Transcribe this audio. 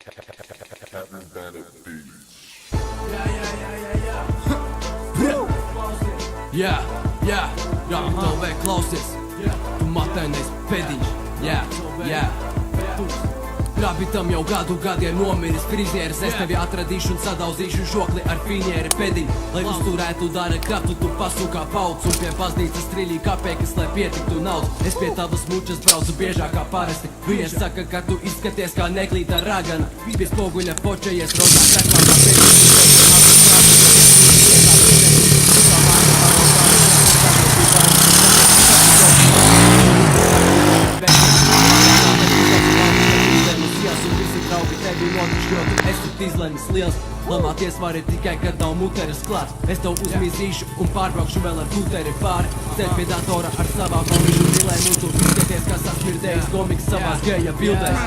Captain Bandit Beats. Rapito ve klausies Tu matēnais pediņš Rabitam jau gadiem nomiris frizieris Es tevi atradīšu un sadauzīšu žokli ar finieri pediņu Lai uzturētu dara kratu, tu pasukā pauc Un pie baznīcas trīļī kapēkas, lai pietiktu naudas Es pie tavas mučas braucu biežāk kā parasti Viens saka, ka tu izskaties kā neglīta ragana Pie spoguļa počējies rozā seklā kā pēdējais Izlenis liels, lamāties vari tikai, kad nav muteres klāts Es tev uzmīzīšu un pārbraukšu vēl ar puteri pāri Ceļ pie datora ar savām mamišu brillēm Un tu izskaties, kā sasmirdējis komiks savās geja bildēs